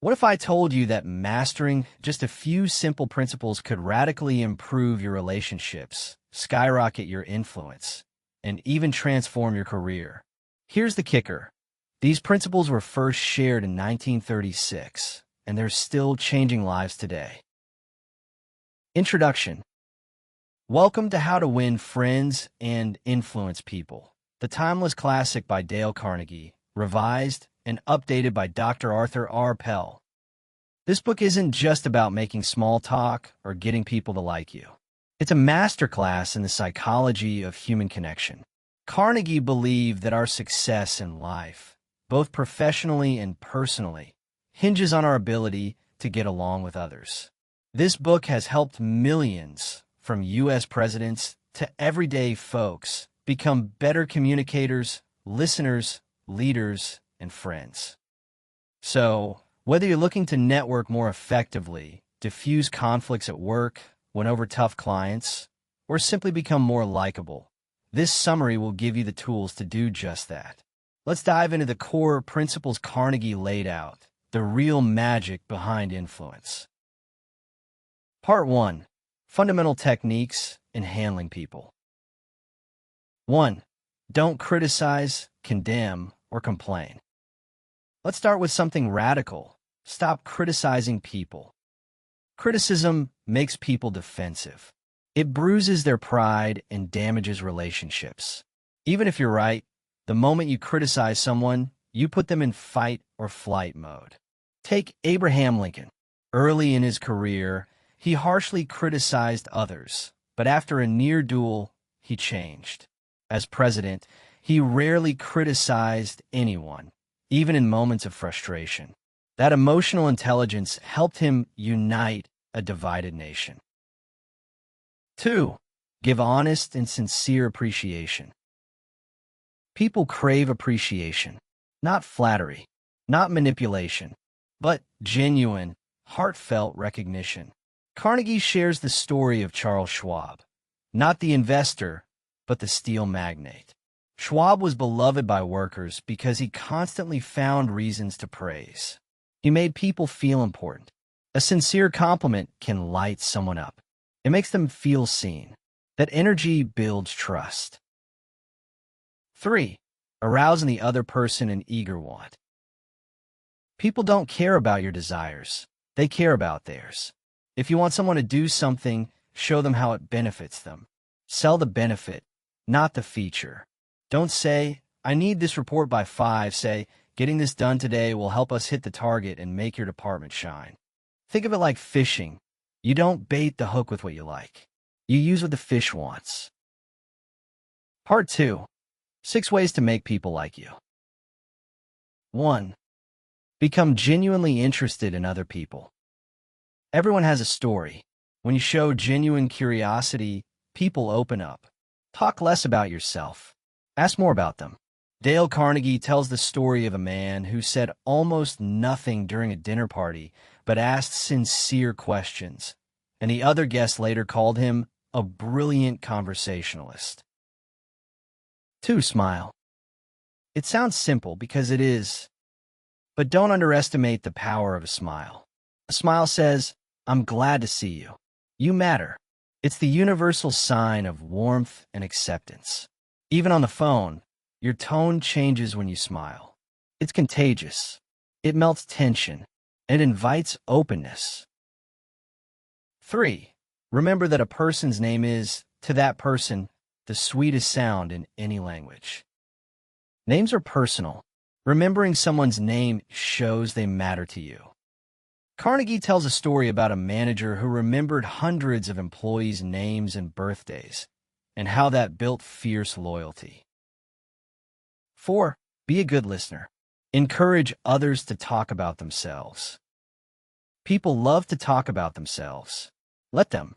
What if I told you that mastering just a few simple principles could radically improve your relationships, skyrocket your influence, and even transform your career? Here's the kicker. These principles were first shared in 1936, and they're still changing lives today. Introduction. Welcome to How to Win Friends and Influence People, the timeless classic by Dale Carnegie, revised and updated by Dr. Arthur R. Pell. This book isn't just about making small talk or getting people to like you. It's a masterclass in the psychology of human connection. Carnegie believed that our success in life, both professionally and personally, hinges on our ability to get along with others. This book has helped millions, from U.S. presidents to everyday folks, become better communicators, listeners, leaders, and friends. So, whether you're looking to network more effectively, diffuse conflicts at work, win over tough clients, or simply become more likable, this summary will give you the tools to do just that. Let's dive into the core principles Carnegie laid out, the real magic behind influence. Part 1. Fundamental techniques in handling people. 1. Don't criticize, condemn, or complain. Let's start with something radical. Stop criticizing people. Criticism makes people defensive. It bruises their pride and damages relationships. Even if you're right, the moment you criticize someone, you put them in fight or flight mode. Take Abraham Lincoln. Early in his career, he harshly criticized others, but after a near duel, he changed. As president, he rarely criticized anyone, even in moments of frustration. That emotional intelligence helped him unite a divided nation. 2. Give honest and sincere appreciation. People crave appreciation, not flattery, not manipulation, but genuine, heartfelt recognition. Carnegie shares the story of Charles Schwab, not the investor, but the steel magnate. Schwab was beloved by workers because he constantly found reasons to praise. He made people feel important. A sincere compliment can light someone up. It makes them feel seen. That energy builds trust. 3. Arouse in the other person an eager want. People don't care about your desires. They care about theirs. If you want someone to do something, show them how it benefits them. Sell the benefit, not the feature. Don't say, I need this report by 5. Say, getting this done today will help us hit the target and make your department shine. Think of it like fishing. You don't bait the hook with what you like. You use what the fish wants. Part 2. 6 ways to make people like you. 1. Become genuinely interested in other people. Everyone has a story. When you show genuine curiosity, people open up. Talk less about yourself. Ask more about them. Dale Carnegie tells the story of a man who said almost nothing during a dinner party, but asked sincere questions, and the other guests later called him a brilliant conversationalist. 2. Smile. It sounds simple because it is, but don't underestimate the power of a smile. A smile says, I'm glad to see you. You matter. It's the universal sign of warmth and acceptance. Even on the phone, your tone changes when you smile. It's contagious. It melts tension and invites openness. 3. Remember that a person's name is, to that person, the sweetest sound in any language. Names are personal. Remembering someone's name shows they matter to you. Carnegie tells a story about a manager who remembered hundreds of employees' names and birthdays, and how that built fierce loyalty. 4. Be a good listener. Encourage others to talk about themselves. People love to talk about themselves. Let them.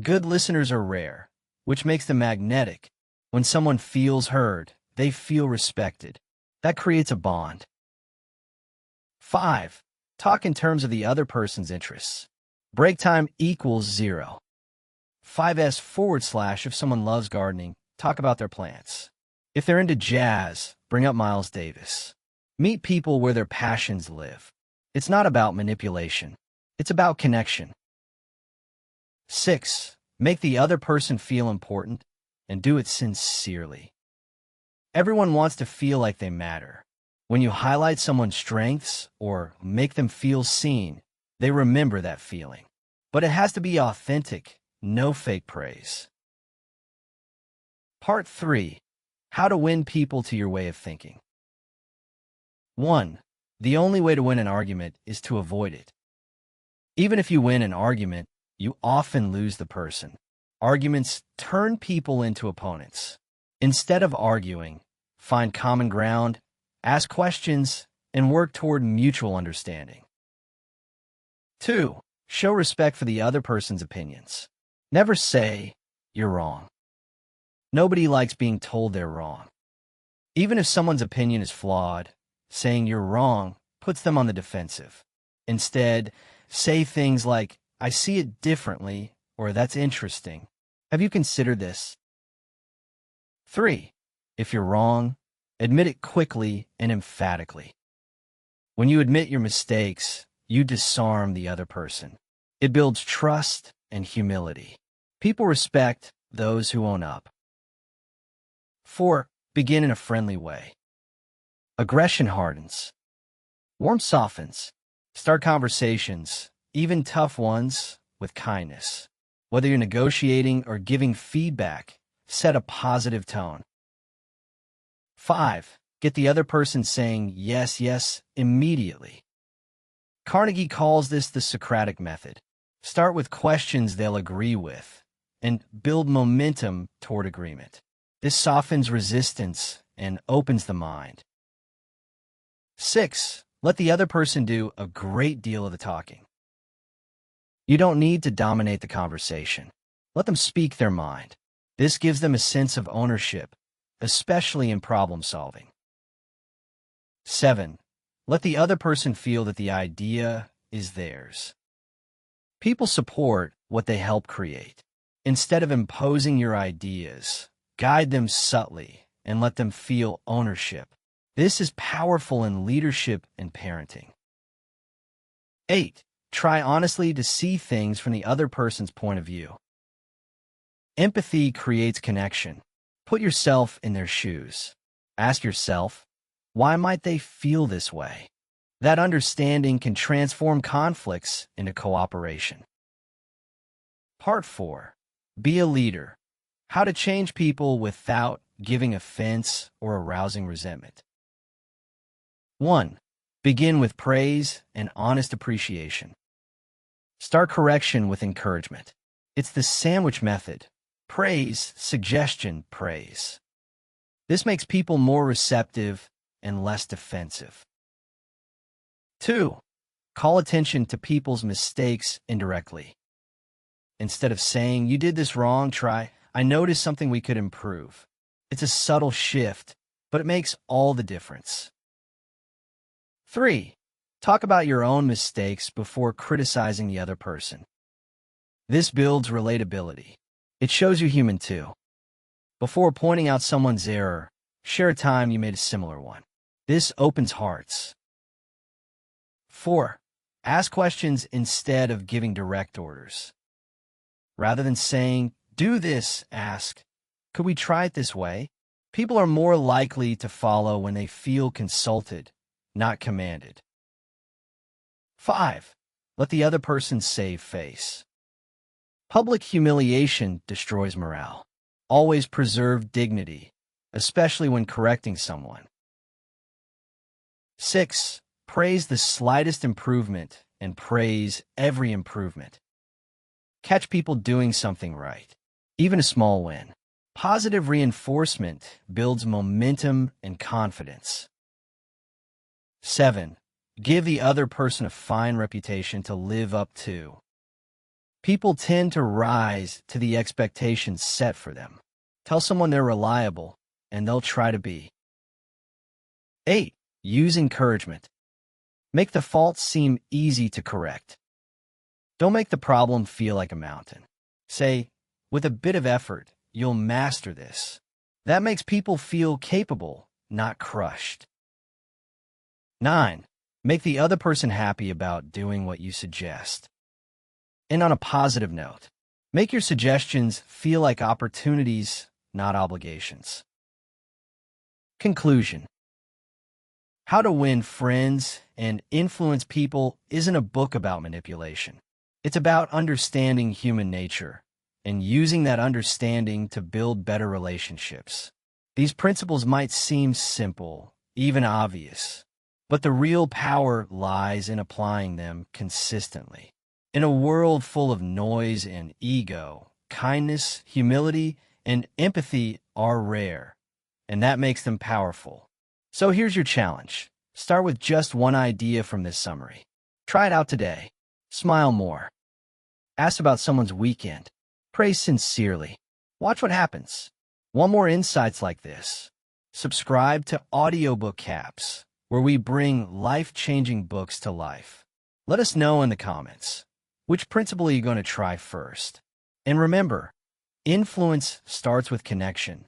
Good listeners are rare, which makes them magnetic. When someone feels heard, they feel respected. That creates a bond. 5. Talk in terms of the other person's interests. Break time equals 0. 5S / if someone loves gardening, talk about their plants. If they're into jazz, bring up Miles Davis. Meet people where their passions live. It's not about manipulation. It's about connection. 6. Make the other person feel important and do it sincerely. Everyone wants to feel like they matter. When you highlight someone's strengths or make them feel seen, they remember that feeling. But it has to be authentic, no fake praise. Part 3. How to win people to your way of thinking. 1. The only way to win an argument is to avoid it. Even if you win an argument, you often lose the person. Arguments turn people into opponents. Instead of arguing, find common ground, ask questions, and work toward mutual understanding. 2. Show respect for the other person's opinions. Never say, "You're wrong." Nobody likes being told they're wrong. Even if someone's opinion is flawed, saying "you're wrong" puts them on the defensive. Instead, say things like, "I see it differently," or "That's interesting. Have you considered this?" 3. If you're wrong, admit it quickly and emphatically. When you admit your mistakes, you disarm the other person. It builds trust and humility. People respect those who own up. 4. Begin in a friendly way. Aggression hardens. Warmth softens. Start conversations, even tough ones, with kindness. Whether you're negotiating or giving feedback, set a positive tone. 5. Get the other person saying yes, yes immediately. Carnegie calls this the Socratic method. Start with questions they'll agree with, and build momentum toward agreement. This softens resistance and opens the mind. 6. Let the other person do a great deal of the talking. You don't need to dominate the conversation. Let them speak their mind. This gives them a sense of ownership, especially in problem solving. 7. Let the other person feel that the idea is theirs. People support what they help create. Instead of imposing your ideas, guide them subtly and let them feel ownership. This is powerful in leadership and parenting. 8. Try honestly to see things from the other person's point of view. Empathy creates connection. Put yourself in their shoes. Ask yourself, why might they feel this way? That understanding can transform conflicts into cooperation. Part 4. Be a leader. How to change people without giving offense or arousing resentment. 1. Begin with praise and honest appreciation. Start correction with encouragement. It's the sandwich method. Praise, suggestion, praise. This makes people more receptive and less defensive. 2. Call attention to people's mistakes indirectly. Instead of saying, "You did this wrong," try, "I noticed something we could improve." It's a subtle shift, but it makes all the difference. 3. Talk about your own mistakes before criticizing the other person. This builds relatability. It shows you're human too. Before pointing out someone's error, share a time you made a similar one. This opens hearts. 4. Ask questions instead of giving direct orders. Rather than saying, "Do this," ask, "Could we try it this way?" People are more likely to follow when they feel consulted, not commanded. 5. Let the other person save face. Public humiliation destroys morale. Always preserve dignity, especially when correcting someone. 6. Praise the slightest improvement and praise every improvement. Catch people doing something right, even a small win. Positive reinforcement builds momentum and confidence. 7. Give the other person a fine reputation to live up to. People tend to rise to the expectations set for them. Tell someone they're reliable, and they'll try to be. 8. Use encouragement. Make the faults seem easy to correct. Don't make the problem feel like a mountain. Say, "With a bit of effort, you'll master this." That makes people feel capable, not crushed. 9. Make the other person happy about doing what you suggest. And on a positive note, make your suggestions feel like opportunities, not obligations. Conclusion. How to Win Friends and Influence People isn't a book about manipulation. It's about understanding human nature and using that understanding to build better relationships. These principles might seem simple, even obvious, but the real power lies in applying them consistently. In a world full of noise and ego, kindness, humility, and empathy are rare, and that makes them powerful. So here's your challenge. Start with just one idea from this summary. Try it out today. Smile more. Ask about someone's weekend. Pray sincerely. Watch what happens. Want more insights like this? Subscribe to AudioBookCAPS, where we bring life-changing books to life. Let us know in the comments. Which principle are you going to try first? And remember, influence starts with connection.